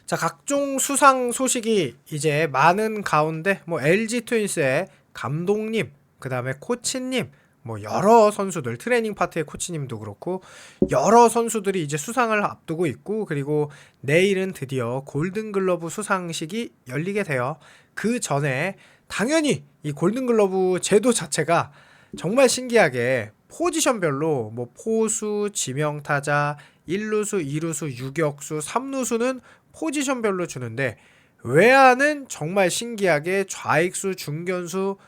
자, 각종 수상 소식이 이제 많은 가운데 뭐 LG 트윈스의 감독님, 그다음에 코치님, 뭐 여러 선수들, 트레이닝 파트의 코치님도 그렇고 여러 선수들이 이제 수상을 앞두고 있고, 그리고 내일은 드디어 골든글러브 수상식이 열리게 돼요. 그 전에 당연히 이 골든글러브 제도 자체가 정말 신기하게 포지션별로 뭐 포수, 지명타자, 1루수, 2루수, 유격수, 3루수는 포지션별로 주는데, 외야는 정말 신기하게 좌익수, 중견수,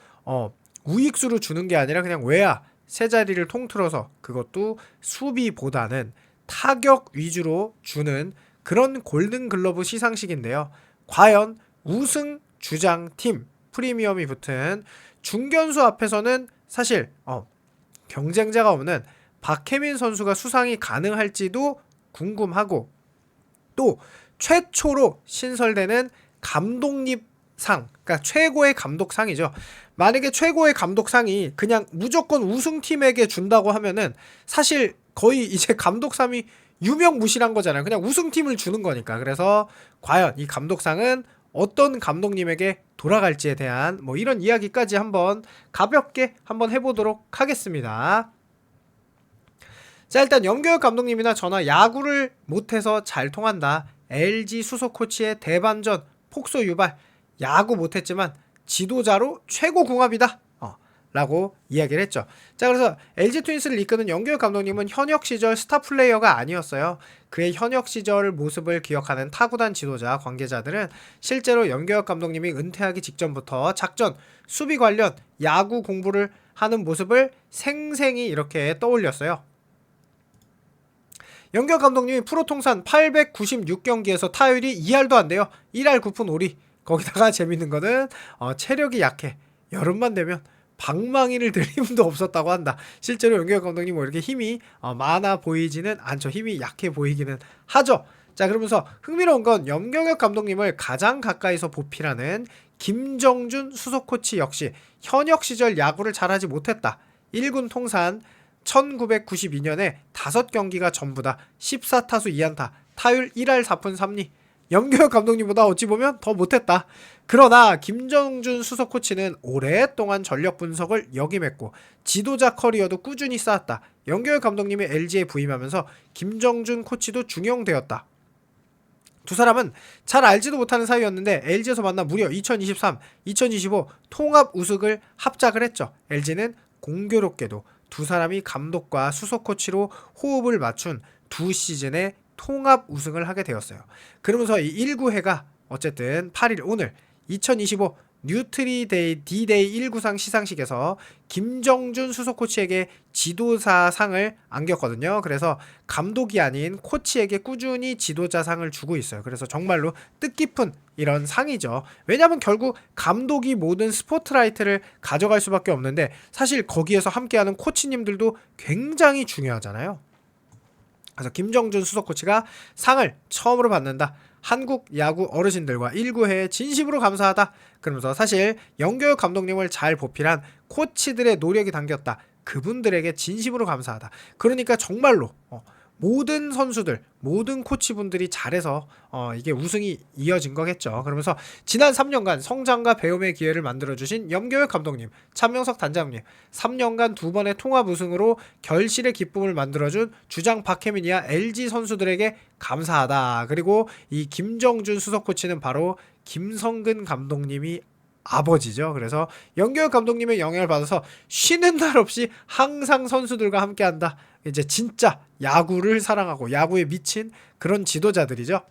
우익수로 주는 게 아니라 그냥 외야 세 자리를 통틀어서, 그것도 수비보다는 타격 위주로 주는 그런 골든글러브 시상식인데요. 과연 우승 주장팀 프리미엄이 붙은 중견수 앞에서는 사실 경쟁자가 없는 박혜민 선수가 수상이 가능할지도 궁금하고, 또 최초로 신설되는 감독님상, 그러니까 최고의 감독상이죠. 만약에 최고의 감독상이 그냥 무조건 우승팀에게 준다고 하면은 사실 거의 이제 감독상이 유명무실한 거잖아요. 그냥 우승팀을 주는 거니까. 그래서 과연 이 감독상은 어떤 감독님에게 돌아갈지에 대한 뭐 이런 이야기까지 한번 가볍게 한번 해보도록 하겠습니다. 자, 일단 염교혁 감독님이나 저나 야구를 못해서 잘 통한다, LG 수석 코치의 대반전, 폭소 유발, 야구 못했지만 지도자로 최고 궁합이다 라고 이야기를 했죠. 자, 그래서 LG 트윈스를 이끄는 염교혁 감독님은 현역 시절 스타 플레이어가 아니었어요. 그의 현역 시절 모습을 기억하는 타구단 지도자, 관계자들은 실제로 염교혁 감독님이 은퇴하기 직전부터 작전, 수비 관련 야구 공부를 하는 모습을 생생히 이렇게 떠올렸어요. 염교혁 감독님이 프로 통산 896경기에서 타율이 2할도 안 돼요. 1할 9푼 5리. 거기다가 재밌는 거는 체력이 약해. 여름만 되면 방망이를 들 힘도 없었다고 한다. 실제로 염교혁 감독님 뭐 이렇게 힘이 많아 보이지는 않죠. 힘이 약해 보이기는 하죠. 자, 그러면서 흥미로운 건 염경엽 감독님을 가장 가까이서 보필하는 김정준 수석 코치 역시 현역 시절 야구를 잘하지 못했다. 1군 통산 1992년에 5경기가 전부 다 14타수 2안타, 타율 1할 4푼 3리. 염교혁 감독님보다 어찌 보면 더 못했다. 그러나 김정준 수석 코치는 오랫동안 전력 분석을 역임했고 지도자 커리어도 꾸준히 쌓았다. 염교혁 감독님이 LG에 부임하면서 김정준 코치도 중용되었다. 두 사람은 잘 알지도 못하는 사이였는데 LG에서 만나 무려 2023, 2025 통합 우승을 합작을 했죠. LG는 공교롭게도 두 사람이 감독과 수석 코치로 호흡을 맞춘 두 시즌의 통합 우승을 하게 되었어요. 그러면서 이 1구회가 어쨌든 8일 오늘 2025 뉴트리데이 D-Day 1구상 시상식에서 김정준 수석 코치에게 지도사상을 안겼거든요. 그래서 감독이 아닌 코치에게 꾸준히 지도자상을 주고 있어요. 그래서 정말로 뜻깊은 이런 상이죠. 왜냐하면 결국 감독이 모든 스포트라이트를 가져갈 수밖에 없는데, 사실 거기에서 함께하는 코치님들도 굉장히 중요하잖아요. 그래서 김정준 수석 코치가 상을 처음으로 받는다. 한국 야구 어르신들과 1구회에 진심으로 감사하다. 그러면서 사실 염교혁 감독님을 잘 보필한 코치들의 노력이 담겼다. 그분들에게 진심으로 감사하다. 그러니까 정말로 모든 선수들, 모든 코치분들이 잘해서 이게 우승이 이어진 거겠죠. 그러면서 지난 3년간 성장과 배움의 기회를 만들어주신 염교혁 감독님, 차명석 단장님, 3년간 2번의 통합 우승으로 결실의 기쁨을 만들어준 주장 박혜민이야 LG 선수들에게 감사하다. 그리고 이 김정준 수석 코치는 바로 김성근 감독님이 아버지죠. 그래서 염교혁 감독님의 영향을 받아서 쉬는 날 없이 항상 선수들과 함께한다. 이제 진짜 야구를 사랑하고 야구에 미친 그런 지도자들이죠.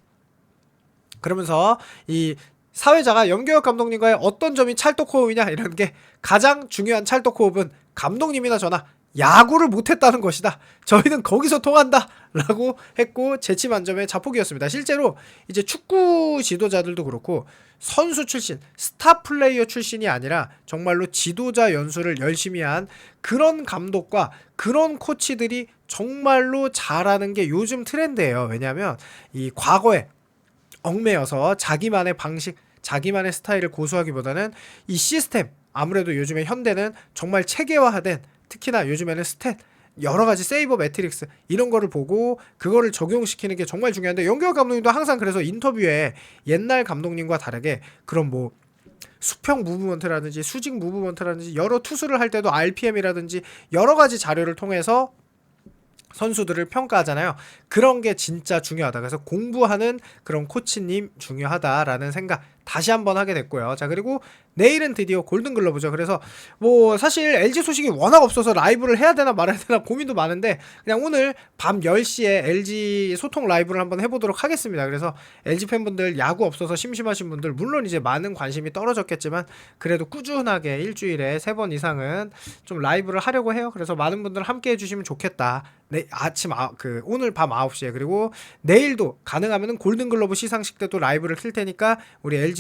그러면서 이 사회자가 염교혁 감독님과의 어떤 점이 찰떡호흡이냐, 이런 게 가장 중요한 찰떡호흡은 감독님이나 저나 야구를 못했다는 것이다. 저희는 거기서 통한다 라고 했고 재치 만점의 자폭이었습니다. 실제로 이제 축구 지도자들도 그렇고 선수 출신, 스타 플레이어 출신이 아니라 정말로 지도자 연수를 열심히 한 그런 감독과 그런 코치들이 정말로 잘하는 게 요즘 트렌드예요. 왜냐하면 이 과거에 얽매여서 자기만의 방식, 자기만의 스타일을 고수하기보다는 이 시스템, 아무래도 요즘에 현대는 정말 체계화된, 특히나 요즘에는 스탯, 여러 가지 세이버 매트릭스 이런 거를 보고 그거를 적용시키는 게 정말 중요한데, 연규혁 감독님도 항상 그래서 인터뷰에 옛날 감독님과 다르게 그런 뭐 수평 무브먼트라든지 수직 무브먼트라든지 여러 투수를 할 때도 RPM이라든지 여러 가지 자료를 통해서 선수들을 평가하잖아요. 그런 게 진짜 중요하다. 그래서 공부하는 그런 코치님 중요하다라는 생각 다시 한번 하게 됐고요. 자, 그리고 내일은 드디어 골든글러브죠. 그래서 뭐 사실 LG 소식이 워낙 없어서 라이브를 해야 되나 말아야 되나 고민도 많은데, 그냥 오늘 밤 10시에 LG 소통 라이브를 한번 해보도록 하겠습니다. 그래서 LG 팬분들, 야구 없어서 심심하신 분들, 물론 이제 많은 관심이 떨어졌겠지만 그래도 꾸준하게 일주일에 3번 이상은 좀 라이브를 하려고 해요. 그래서 많은 분들 함께 해주시면 좋겠다. 네, 오늘 밤 9시에, 그리고 내일도 가능하면은 골든글러브 시상식 때도 라이브를 킬 테니까 우리 LG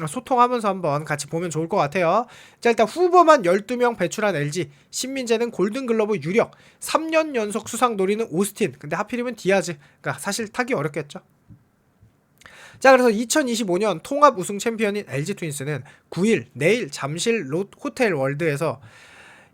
소통하면서 한번 같이 보면 좋을 것 같아요. 자, 일단 후보만 12명 배출한 LG. 신민재는 골든글러브 유력, 3년 연속 수상 노리는 오스틴. 근데 하필이면 디아즈. 그러니까 사실 타기 어렵겠죠. 자, 그래서 2025년 통합 우승 챔피언인 LG 트윈스는 9일 내일 잠실 호텔 월드에서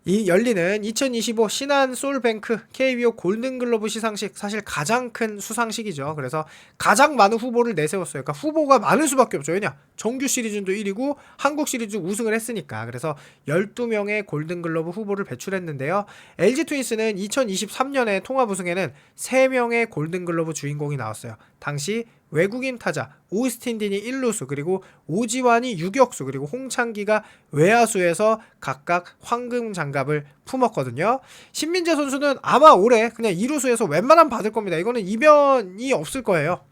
이 열리는 2025 신한 솔뱅크 KBO 골든글러브 시상식, 사실 가장 큰 수상식이죠. 그래서 가장 많은 후보를 내세웠어요. 그러니까 후보가 많을 수밖에 없죠. 왜냐? 정규 시리즈도 1위고 한국 시리즈 우승을 했으니까. 그래서 12명의 골든글러브 후보를 배출했는데요. LG 트윈스는 2023년에 통합 우승에는 3명의 골든글러브 주인공이 나왔어요. 당시 외국인 타자 오스틴 딘이 1루수, 그리고 오지환이 유격수, 그리고 홍창기가 외야수에서 각각 황금 장갑을 품었거든요. 신민재 선수는 아마 올해 그냥 2루수에서 웬만하면 받을 겁니다. 이거는 이변이 없을 거예요.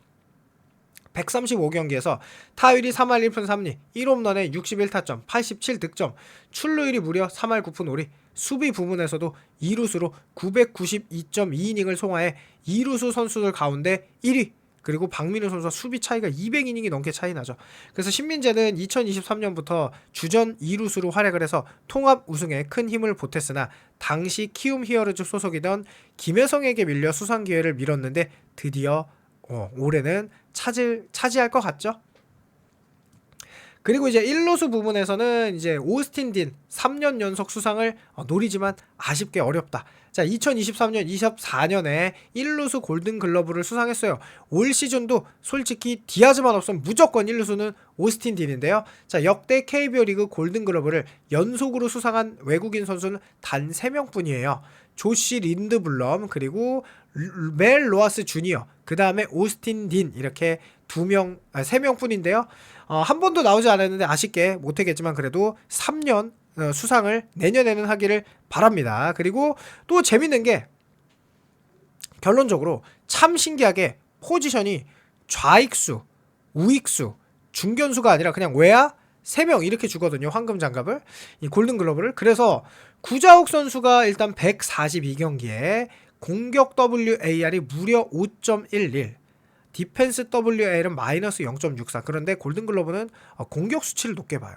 135경기에서 타율이 3할 1푼 3리, 1홈런에 61타점, 87득점, 출루율이 무려 3할 9푼 5리, 수비 부문에서도 2루수로 992.2이닝을 소화해 2루수 선수들 가운데 1위, 그리고 박민우 선수와 수비 차이가 200이닝이 넘게 차이 나죠. 그래서 신민재는 2023년부터 주전 2루수로 활약을 해서 통합 우승에 큰 힘을 보탰으나 당시 키움 히어로즈 소속이던 김혜성에게 밀려 수상 기회를 밀었는데 드디어 올해는 차지할 것 같죠. 그리고 이제 1루수 부분에서는 이제 오스틴 딘 3년 연속 수상을 노리지만 아쉽게 어렵다. 자, 2023년, 24년에 1루수 골든글러브를 수상했어요. 올 시즌도 솔직히 디아즈만 없으면 무조건 1루수는 오스틴 딘인데요. 자, 역대 KBO 리그 골든글러브를 연속으로 수상한 외국인 선수는 단 3명뿐이에요. 조시 린드블럼, 그리고 멜 로하스 주니어, 그 다음에 오스틴 딘, 이렇게 3명뿐인데요. 한 번도 나오지 않았는데 아쉽게 못하겠지만 그래도 3년 수상을 내년에는 하기를 바랍니다. 그리고 또 재밌는 게 결론적으로 참 신기하게 포지션이 좌익수, 우익수, 중견수가 아니라 그냥 외야 3명 이렇게 주거든요. 황금 장갑을, 이 골든글러브를. 그래서 구자욱 선수가 일단 142경기에 공격 WAR이 무려 5.11, 디펜스 WAR은 마이너스 0.64. 그런데 골든글러브는 공격 수치를 높게 봐요.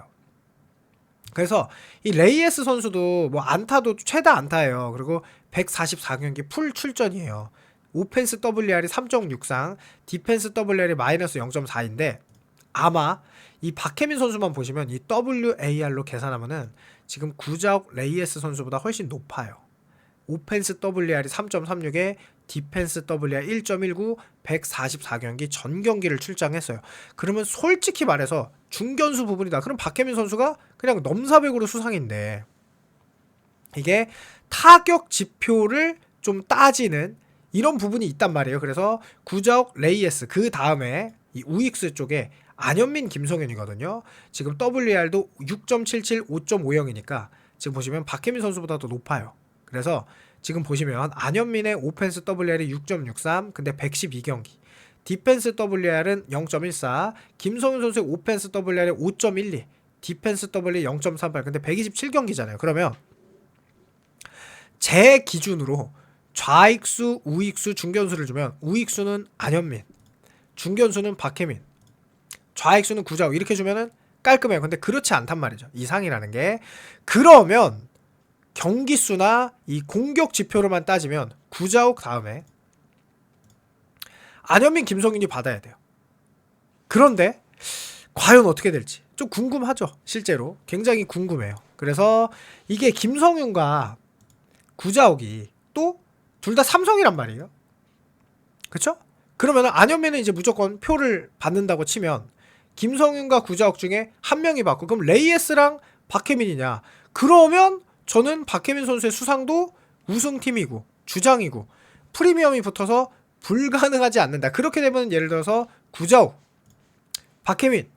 그래서 이 레이에스 선수도 뭐 안타도 최다 안타예요. 그리고 144경기 풀 출전이에요. 오펜스 WAR이 3.63, 디펜스 WAR이 마이너스 0.4인데 아마 이 박혜민 선수만 보시면 이 WAR로 계산하면은 지금 구자욱 레이에스 선수보다 훨씬 높아요. 오펜스 WAR이 3.36에 디펜스 WAR 1.19, 144경기 전 경기를 출장했어요. 그러면 솔직히 말해서 중견수 부분이다. 그럼 박혜민 선수가 그냥 넘사벽으로 수상인데, 이게 타격 지표를 좀 따지는 이런 부분이 있단 말이에요. 그래서 구자욱 레이에스, 그 다음에 이 우익수 쪽에 안현민 김성현이거든요. 지금 WAR도 6.77, 5.50이니까 지금 보시면 박혜민 선수보다 더 높아요. 그래서 지금 보시면 안현민의 오펜스 WAR이 6.63, 근데 112경기, 디펜스 WAR은 0.14, 김성윤 선수의 오펜스 WAR이 5.12, 디펜스 WAR 0.38, 근데 127경기잖아요. 그러면 제 기준으로 좌익수, 우익수, 중견수를 주면 우익수는 안현민, 중견수는 박혜민, 좌익수는 구자욱 이렇게 주면은 깔끔해요. 근데 그렇지 않단 말이죠. 이 상이라는 게. 그러면 경기수나 이 공격 지표로만 따지면 구자욱 다음에 안현민, 김성윤이 받아야 돼요. 그런데 과연 어떻게 될지 좀 궁금하죠. 실제로 굉장히 궁금해요. 그래서 이게 김성윤과 구자욱이 또 둘 다 삼성이란 말이에요. 그쵸? 그러면 안현민은 이제 무조건 표를 받는다고 치면 김성윤과 구자욱 중에 한 명이 받고, 그럼 레이에스랑 박혜민이냐? 그러면 저는 박혜민 선수의 수상도 우승팀이고 주장이고 프리미엄이 붙어서 불가능하지 않는다. 그렇게 되면 예를 들어서 구자욱, 박혜민,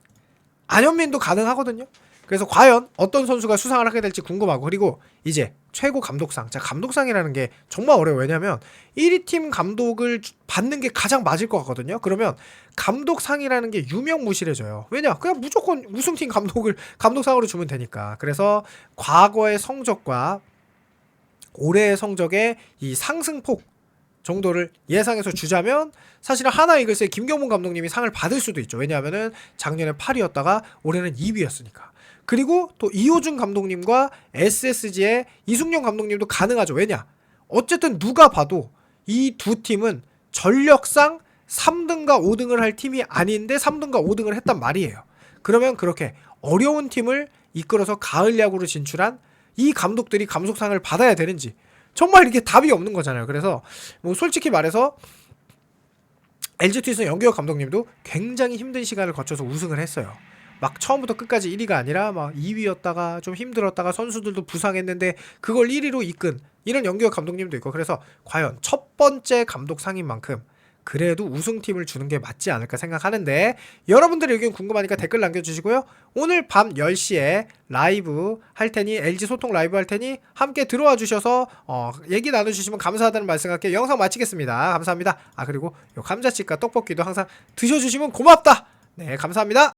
안현민도 가능하거든요. 그래서 과연 어떤 선수가 수상을 하게 될지 궁금하고, 그리고 이제 최고 감독상. 자, 감독상이라는 게 정말 어려워요. 왜냐면 1위 팀 감독을 받는 게 가장 맞을 것 같거든요. 그러면 감독상이라는 게 유명무실해져요. 왜냐? 그냥 무조건 우승팀 감독을 감독상으로 주면 되니까. 그래서 과거의 성적과 올해의 성적의 이 상승폭 정도를 예상해서 주자면 사실은 하나 이글스의 김경문 감독님이 상을 받을 수도 있죠. 왜냐하면은 작년에 8위였다가 올해는 2위였으니까. 그리고 또 이호준 감독님과 SSG의 이승용 감독님도 가능하죠. 왜냐? 어쨌든 누가 봐도 이 두 팀은 전력상 3등과 5등을 할 팀이 아닌데 3등과 5등을 했단 말이에요. 그러면 그렇게 어려운 팀을 이끌어서 가을 야구로 진출한 이 감독들이 감독상을 받아야 되는지, 정말 이게 답이 없는 거잖아요. 그래서 뭐 솔직히 말해서 LG 트윈스 연기혁 감독님도 굉장히 힘든 시간을 거쳐서 우승을 했어요. 막 처음부터 끝까지 1위가 아니라 막 2위였다가 좀 힘들었다가 선수들도 부상했는데 그걸 1위로 이끈 이런 연기혁 감독님도 있고, 그래서 과연 첫 번째 감독상인 만큼 그래도 우승팀을 주는 게 맞지 않을까 생각하는데, 여러분들의 의견 궁금하니까 댓글 남겨주시고요. 오늘 밤 10시에 라이브 할 테니, LG 소통 라이브 할 테니 함께 들어와 주셔서 얘기 나눠주시면 감사하다는 말씀 할게요. 영상 마치겠습니다. 감사합니다. 아, 그리고 요 감자칩과 떡볶이도 항상 드셔주시면 고맙다. 네, 감사합니다.